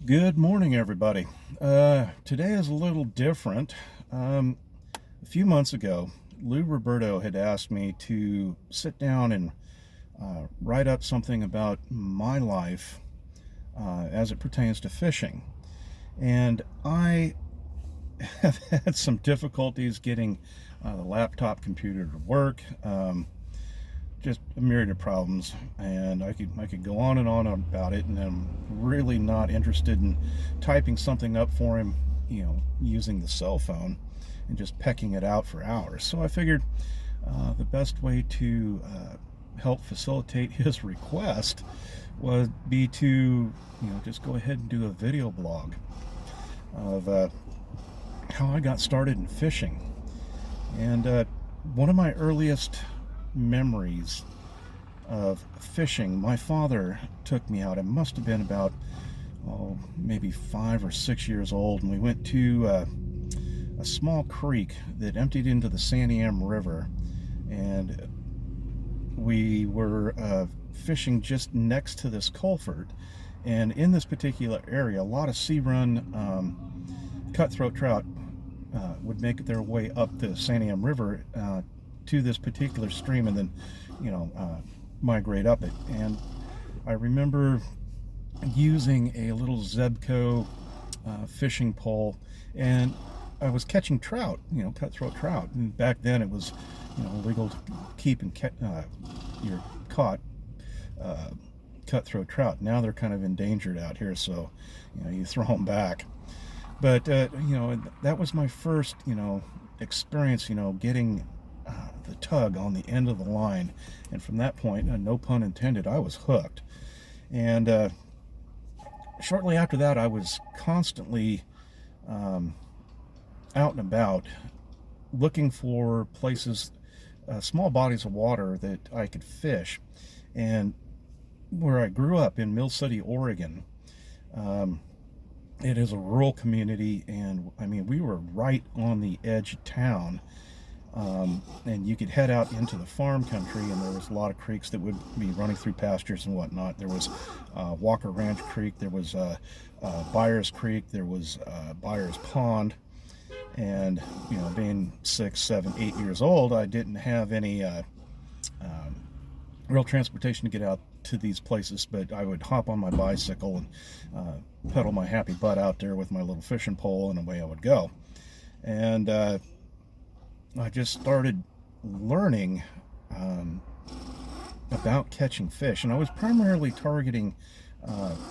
Good morning, everybody. Today is a little different. A few months ago, Lou Roberto had asked me to sit down and write up something about my life as it pertains to fishing. And I have had some difficulties getting the laptop computer to work. Just a myriad of problems, and I could go on and on about it, and I'm really not interested in typing something up for him, using the cell phone and just pecking it out for hours. So I figured the best way to help facilitate his request would be to just go ahead and do a video blog of how I got started in fishing. And one of my earliest memories of fishing, my father took me out. It must have been about maybe 5 or 6 years old, and we went to a small creek that emptied into the Santiam River, and we were fishing just next to this culvert. And in this particular area, a lot of sea run cutthroat trout would make their way up the Santiam River to this particular stream, and then migrate up it. And I remember using a little Zebco fishing pole, and I was catching trout, cutthroat trout. And back then it was illegal to keep and your caught cutthroat trout. Now they're kind of endangered out here, so you throw them back. But that was my first experience getting the tug on the end of the line, and from that point, no pun intended, I was hooked. And shortly after that, I was constantly out and about looking for places, small bodies of water that I could fish. And where I grew up in Mill City, Oregon, it is a rural community, and I mean, we were right on the edge of town. And you could head out into the farm country, and there was a lot of creeks that would be running through pastures and whatnot. There was Walker Ranch Creek, there was Byers Creek, there was Byers Pond. And being 6, 7, 8 years old, I didn't have any real transportation to get out to these places, but I would hop on my bicycle and pedal my happy butt out there with my little fishing pole, and away I would go. And I just started learning about catching fish, and I was primarily targeting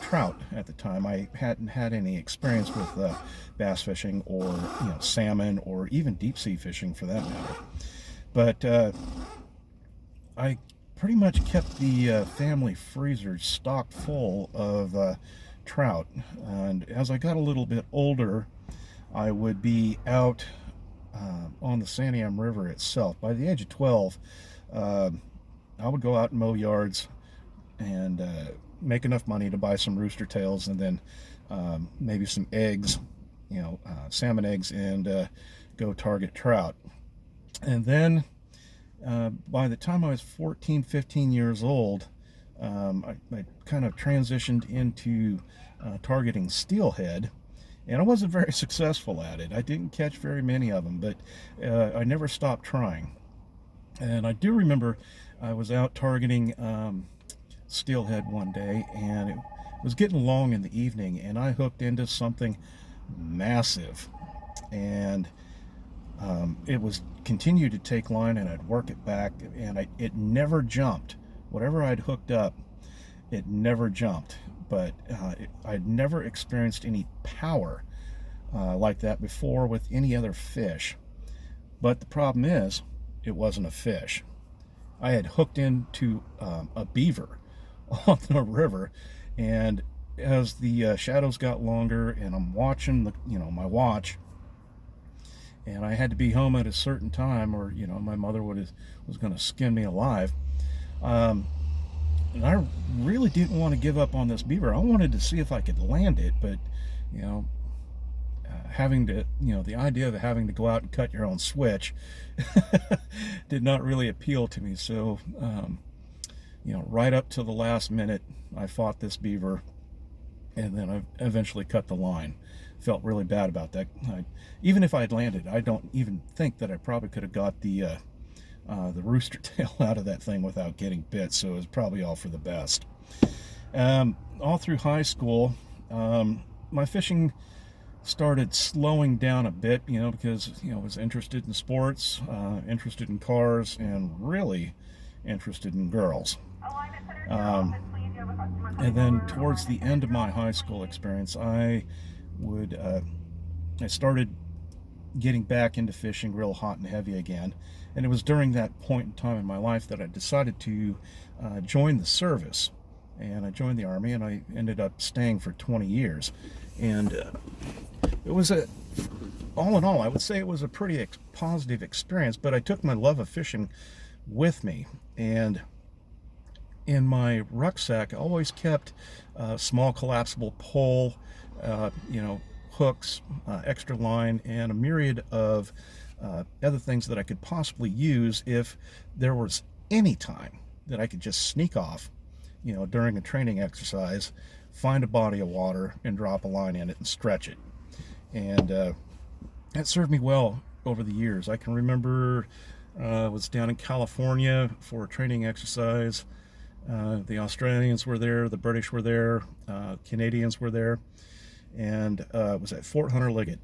trout at the time. I hadn't had any experience with bass fishing or salmon, or even deep sea fishing for that matter. But I pretty much kept the family freezer stocked full of trout, and as I got a little bit older, I would be out on the Santiam River itself. By the age of 12, I would go out and mow yards and make enough money to buy some rooster tails, and then maybe some eggs, salmon eggs, and go target trout. And then by the time I was 14, 15 years old, I kind of transitioned into targeting steelhead. And I wasn't very successful at it. I didn't catch very many of them, but I never stopped trying. And I do remember I was out targeting steelhead one day, and it was getting long in the evening, and I hooked into something massive. And it was continued to take line, and I'd work it back, and it never jumped. Whatever I'd hooked up, it never jumped. But I'd never experienced any power like that before with any other fish. But the problem is, it wasn't a fish. I had hooked into a beaver on the river, and as the shadows got longer, and I'm watching my watch, and I had to be home at a certain time, or my mother was going to skin me alive. And I really didn't want to give up on this beaver. I wanted to see if I could land it, but having to, the idea of having to go out and cut your own switch did not really appeal to me. So, right up to the last minute, I fought this beaver, and then I eventually cut the line. Felt really bad about that. Even if I had landed, I don't even think that I probably could have got the rooster tail out of that thing without getting bit, so it was probably all for the best. All through high school, my fishing started slowing down a bit, because, I was interested in sports, interested in cars, and really interested in girls. And then towards the end of my high school experience, I started getting back into fishing real hot and heavy again. And it was during that point in time in my life that I decided to join the service. And I joined the Army, and I ended up staying for 20 years. And it was all in all, I would say it was a pretty positive experience, but I took my love of fishing with me. And in my rucksack, I always kept a small collapsible pole, hooks, extra line, and a myriad of other things that I could possibly use if there was any time that I could just sneak off, during a training exercise, find a body of water and drop a line in it and stretch it. And that served me well over the years. I can remember I was down in California for a training exercise. The Australians were there, the British were there, Canadians were there, and it was at Fort Hunter Liggett,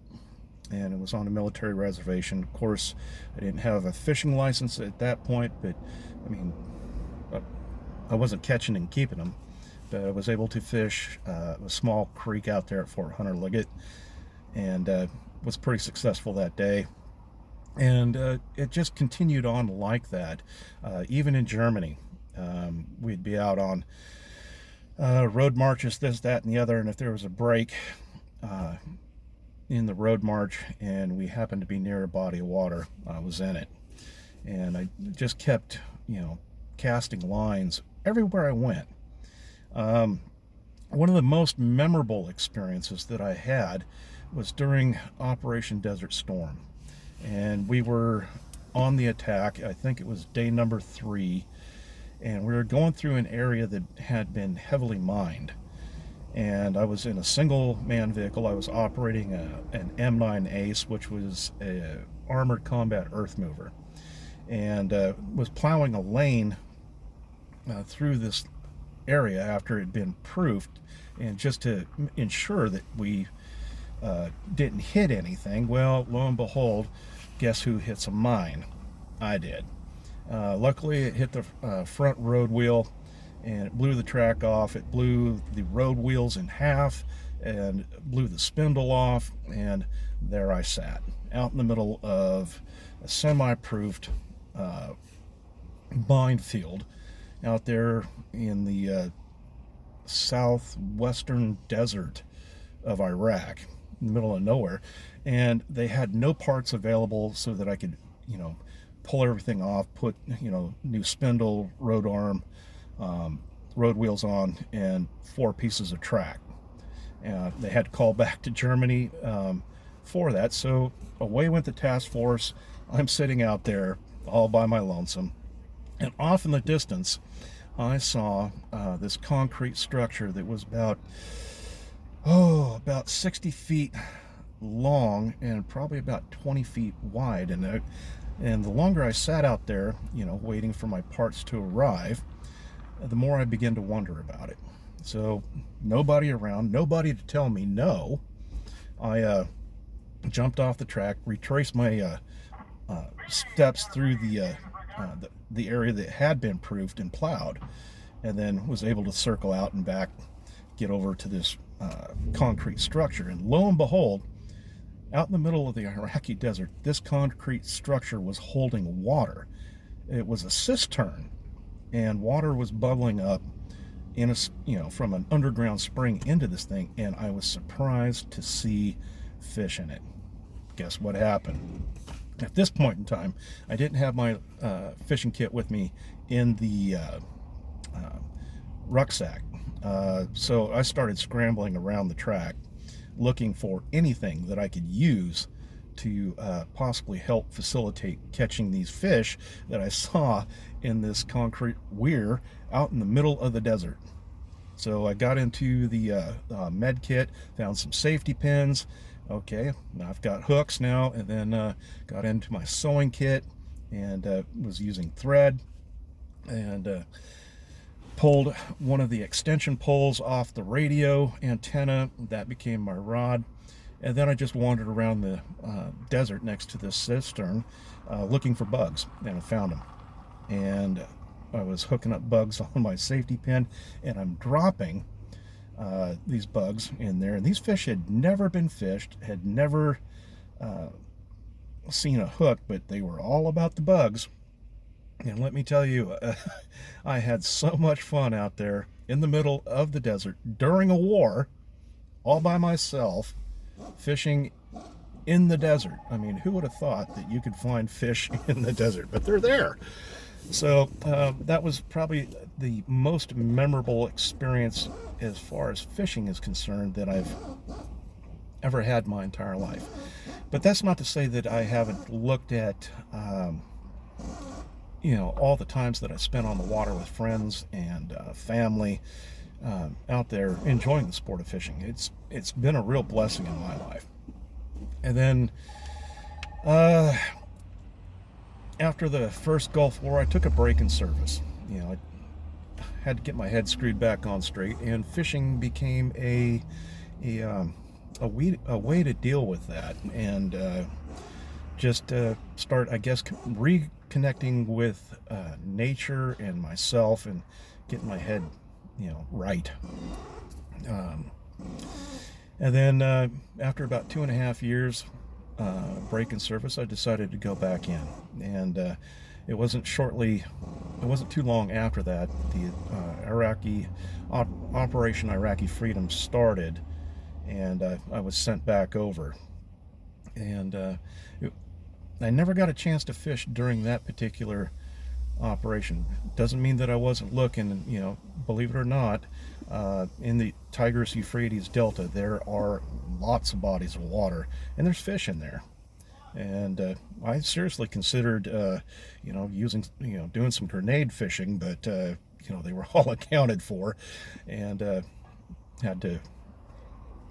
and it was on a military reservation. Of course, I didn't have a fishing license at that point, but I wasn't catching and keeping them, but I was able to fish a small creek out there at Fort Hunter Liggett, and was pretty successful that day. And it just continued on like that, even in Germany. We'd be out on road marches, this, that, and the other, and if there was a break in the road march and we happened to be near a body of water, I was in it. And I just kept, casting lines everywhere I went. One of the most memorable experiences that I had was during Operation Desert Storm. And we were on the attack. I think it was day number 3. And we were going through an area that had been heavily mined. And I was in a single-man vehicle. I was operating an M9 Ace, which was an armored combat earth mover, and was plowing a lane through this area after it had been proofed, and just to ensure that we didn't hit anything. Well, lo and behold, guess who hits a mine? I did. Luckily, it hit the front road wheel, and it blew the track off. It blew the road wheels in half and blew the spindle off, and there I sat out in the middle of a semi-proofed minefield out there in the southwestern desert of Iraq, in the middle of nowhere. And they had no parts available so that I could, pull everything off, put, new spindle, road arm, road wheels on, and 4 pieces of track. They had to call back to Germany for that. So away went the task force. I'm sitting out there all by my lonesome. And off in the distance, I saw this concrete structure that was about 60 feet long and probably about 20 feet wide. And the longer I sat out there, waiting for my parts to arrive, the more I began to wonder about it. So nobody around, nobody to tell me no. I jumped off the track, retraced my steps through the area that had been proofed and plowed, and then was able to circle out and back, get over to this concrete structure. And lo and behold, out in the middle of the Iraqi desert, this concrete structure was holding water. It was a cistern, and water was bubbling up in from an underground spring into this thing, and I was surprised to see fish in it. Guess what happened? At this point in time, I didn't have my fishing kit with me in the rucksack, so I started scrambling around the track, looking for anything that I could use to possibly help facilitate catching these fish that I saw in this concrete weir out in the middle of the desert. So I got into the med kit, found some safety pins. Okay, now I've got hooks now, and then got into my sewing kit and was using thread and pulled one of the extension poles off the radio antenna. That became my rod. And then I just wandered around the desert next to this cistern looking for bugs, and I found them. And I was hooking up bugs on my safety pin, and I'm dropping these bugs in there. And these fish had never been fished, had never seen a hook, but they were all about the bugs. And let me tell you, I had so much fun out there in the middle of the desert during a war, all by myself, fishing in the desert. I mean, who would have thought that you could find fish in the desert? But they're there. So that was probably the most memorable experience as far as fishing is concerned that I've ever had my entire life. But that's not to say that I haven't looked at all the times that I spent on the water with friends and family out there enjoying the sport of fishing. It's been a real blessing in my life. And then after the first Gulf War, I took a break in service. I had to get my head screwed back on straight, and fishing became a way to deal with that, and just start, I guess, reconnecting with nature and myself, and getting my head, right. And then after about 2.5 years break in service, I decided to go back in, and it wasn't too long after that the Operation Iraqi Freedom started, and I was sent back over. And I never got a chance to fish during that particular operation. Doesn't mean that I wasn't looking. Believe it or not, in the Tigris-Euphrates Delta, there are lots of bodies of water, and there's fish in there. And I seriously considered, doing some grenade fishing, but they were all accounted for, and had to.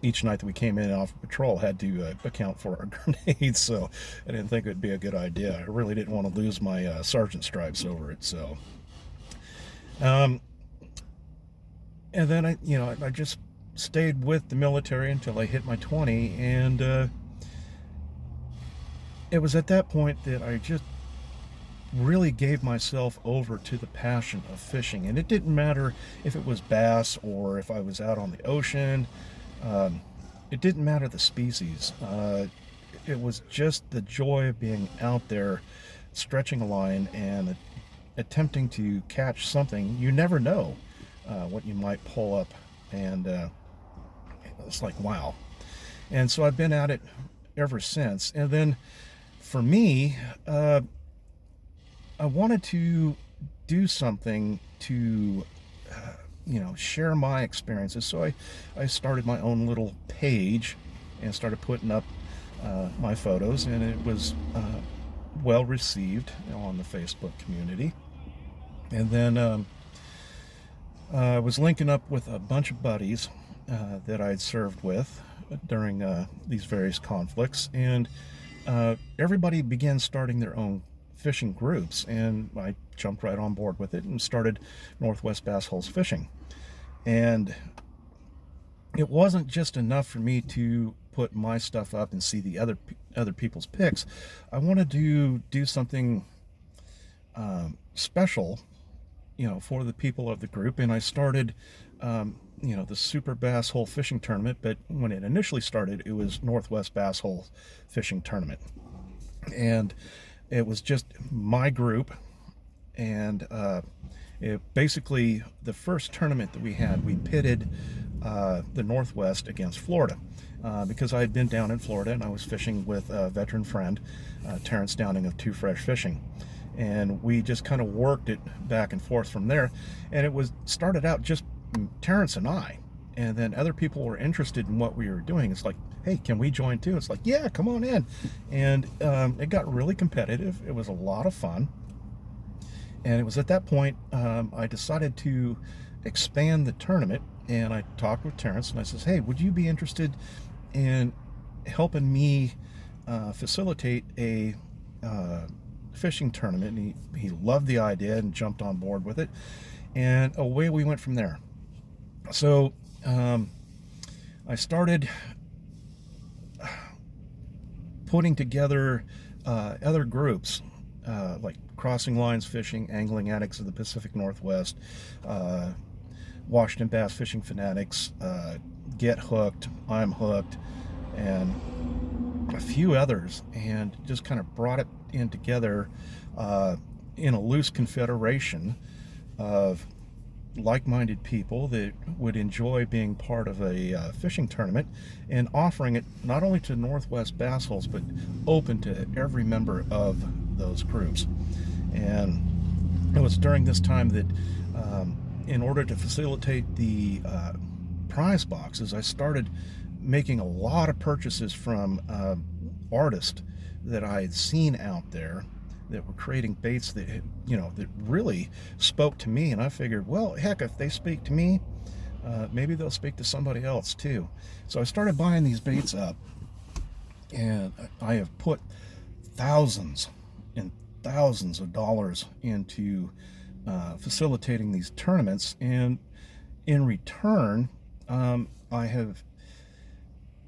Each night that we came in off patrol, had to account for our grenades, so I didn't think it would be a good idea. I really didn't want to lose my sergeant stripes over it. So, and then I just stayed with the military until I hit my 20, and it was at that point that I just really gave myself over to the passion of fishing. And it didn't matter if it was bass or if I was out on the ocean. It didn't matter the species. It was just the joy of being out there, stretching a line and attempting to catch something. You never know what you might pull up, and it's like, wow. And so I've been at it ever since. And then for me, I wanted to do something to share my experiences. So I started my own little page and started putting up my photos, and it was well received on the Facebook community. And then I was linking up with a bunch of buddies that I'd served with during these various conflicts, and everybody began starting their own fishing groups, and I jumped right on board with it and started Northwest Bass Holes Fishing. And it wasn't just enough for me to put my stuff up and see the other people's pics. I wanted to do something special, for the people of the group, and I started the Super Bass Hole Fishing Tournament. But when it initially started, it was Northwest Bass Hole Fishing Tournament, and it was just my group. And basically, the first tournament that we had, we pitted the Northwest against Florida, because I had been down in Florida and I was fishing with a veteran friend, Terrence Downing of Too Fresh Fishing, and we just kind of worked it back and forth from there. And it started out just Terrence and I, and then other people were interested in what we were doing. It's like, hey, can we join too? It's like, yeah, come on in. And it got really competitive. It was a lot of fun. And it was at that point I decided to expand the tournament and I talked with Terrence, and I says, hey, would you be interested in helping me facilitate a fishing tournament? And he loved the idea and jumped on board with it, and away we went from there. So I started putting together other groups, like Crossing Lines Fishing, Angling Addicts of the Pacific Northwest, Washington Bass Fishing Fanatics, Get Hooked, I'm Hooked, and a few others, and just kind of brought it in together in a loose confederation of like-minded people that would enjoy being part of a fishing tournament, and offering it not only to Northwest Bass Holes but open to every member of those groups. And it was during this time that in order to facilitate the prize boxes, I started making a lot of purchases from artists that I had seen out there that were creating baits that, that really spoke to me. And I figured, well, heck, if they speak to me, maybe they'll speak to somebody else too. So I started buying these baits up, and I have put thousands and thousands of dollars into facilitating these tournaments. And in return, I have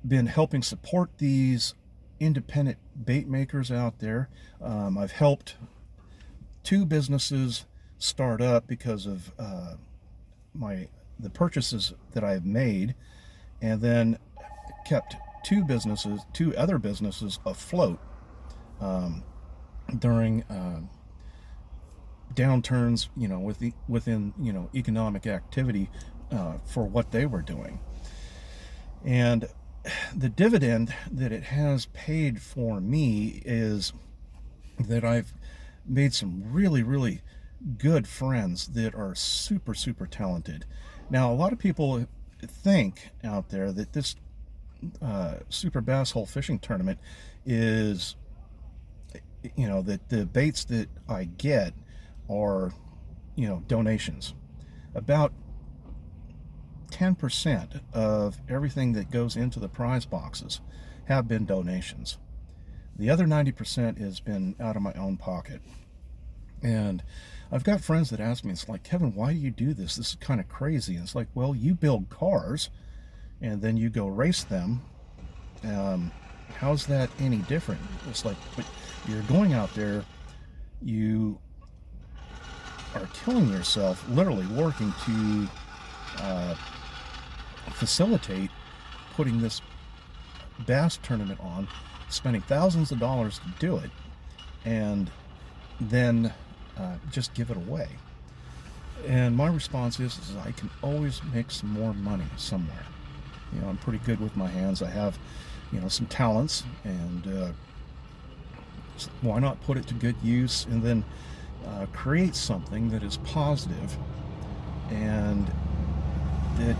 been helping support these independent bait makers out there. I've helped 2 businesses start up because of the purchases that I've made, and then kept 2 other businesses afloat during downturns, within economic activity for what they were doing. And the dividend that it has paid for me is that I've made some really, really good friends that are super, super talented. Now, a lot of people think out there that this Super Bass Hole Fishing Tournament is, that the baits that I get are, donations. About 10% of everything that goes into the prize boxes have been donations. The other 90% has been out of my own pocket. And I've got friends that ask me, it's like, Kevin, why do you do this? This is kind of crazy. And it's like, well, you build cars and then you go race them. How's that any different? It's like, but you're going out there, you are killing yourself, literally working to facilitate putting this bass tournament on, spending thousands of dollars to do it, and then just give it away. And my response is I can always make some more money somewhere. I'm pretty good with my hands. I have some talents, and why not put it to good use, and then create something that is positive and that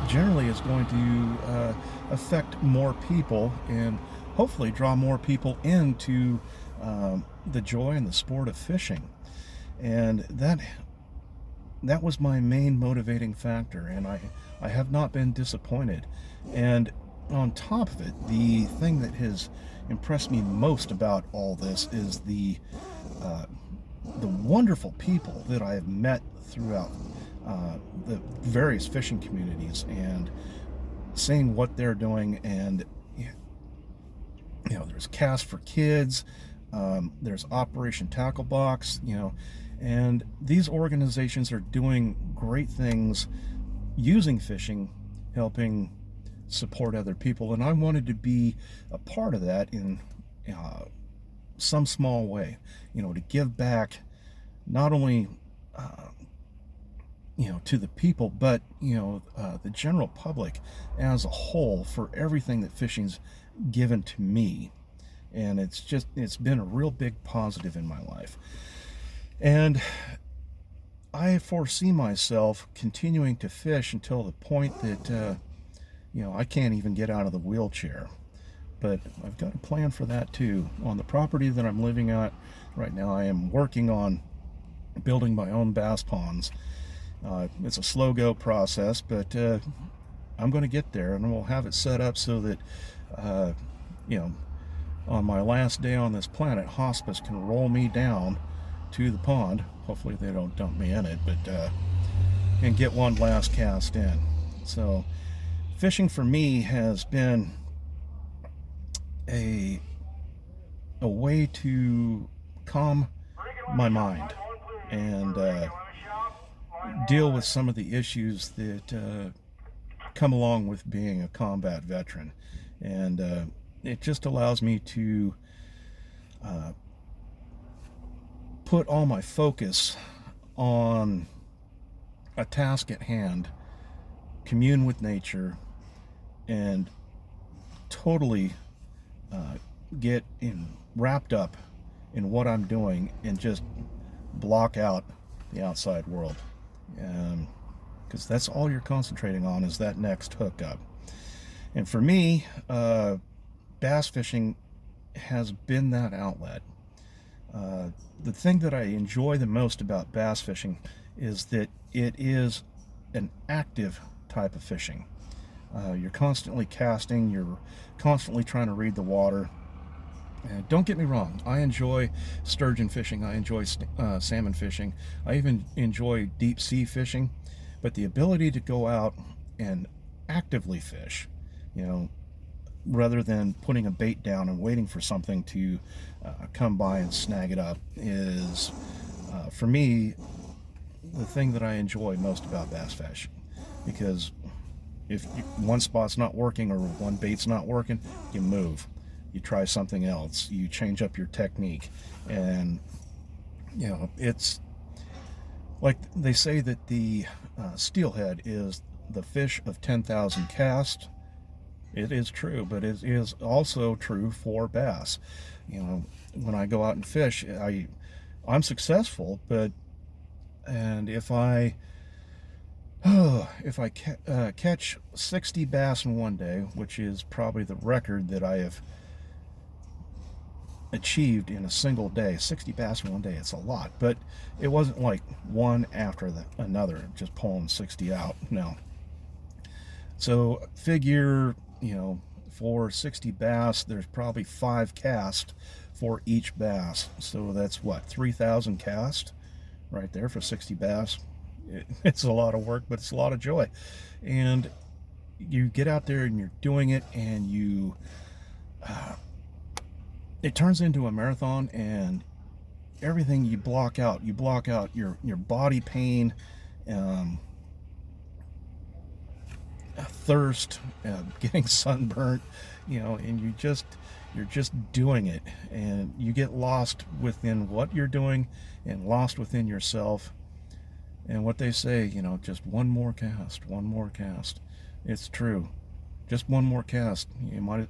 generally is going to affect more people, and hopefully draw more people into the joy and the sport of fishing. And that was my main motivating factor, and I have not been disappointed. And on top of it, the thing that has impressed me most about all this is the wonderful people that I have met throughout the various fishing communities, and seeing what they're doing. And there's Cast for Kids, there's Operation Tackle Box, and these organizations are doing great things using fishing, helping support other people. And I wanted to be a part of that in some small way, to give back not only to the people, but the general public as a whole, for everything that fishing's given to me. And it's been a real big positive in my life. And I foresee myself continuing to fish until the point that I can't even get out of the wheelchair. But I've got a plan for that too. On the property that I'm living at right now, I am working on building my own bass ponds, It's a slow go process, but I'm going to get there, and we'll have it set up so that, you know, on my last day on this planet, hospice can roll me down to the pond. Hopefully they don't dump me in it, but and get one last cast in. So fishing for me has been a way to calm my mind and deal with some of the issues that come along with being a combat veteran. And it just allows me to put all my focus on a task at hand, commune with nature, and totally get wrapped up in what I'm doing and just block out the outside world. Because that's all you're concentrating on is that next hookup. And for me, bass fishing has been that outlet. The thing that I enjoy the most about bass fishing is that it is an active type of fishing. You're constantly casting, you're constantly trying to read the water. And don't get me wrong, I enjoy sturgeon fishing, I enjoy salmon fishing, I even enjoy deep sea fishing, but the ability to go out and actively fish, you know, rather than putting a bait down and waiting for something to come by and snag it up is, for me, the thing that I enjoy most about bass fishing. Because if one spot's not working or one bait's not working, you move. You try something else. You change up your technique. And, you know, it's like they say that the steelhead is the fish of 10,000 casts. It is true, but it is also true for bass. You know, when I go out and fish, I'm successful, but if I catch 60 bass in one day, which is probably the record that I have achieved in a single day, 60 bass in one day, it's a lot, but it wasn't like one after another, just pulling 60 out. No. So figure, you know, for 60 bass, there's probably 5 casts for each bass. So that's what, 3,000 casts right there for 60 bass. It's a lot of work, but it's a lot of joy. And you get out there and you're doing it, and it turns into a marathon, and everything you block out your body pain, thirst, getting sunburnt, you know, and you're just doing it, and you get lost within what you're doing and lost within yourself. And what they say, you know, just one more cast, one more cast. It's true. Just one more cast.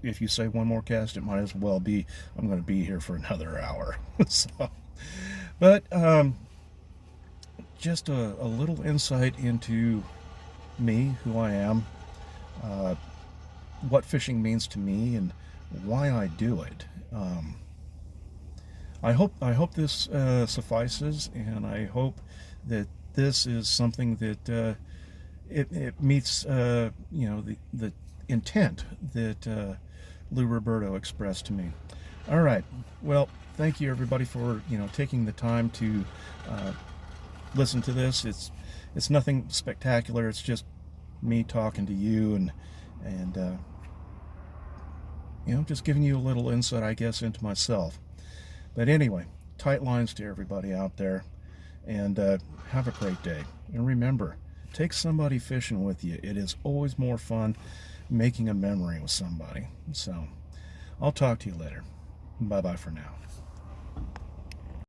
If you say one more cast, it might as well be, I'm going to be here for another hour. So, but just a little insight into me, who I am, what fishing means to me, and why I do it. I hope this suffices, and I hope that this is something that it meets you know, the intent that Lou Roberto expressed to me. All right, well, thank you everybody for, you know, taking the time to listen to this. It's nothing spectacular. It's just me talking to you and you know, just giving you a little insight, I guess, into myself. But anyway, tight lines to everybody out there, and have a great day. And remember, take somebody fishing with you. It is always more fun making a memory with somebody. So I'll talk to you later. Bye-bye for now.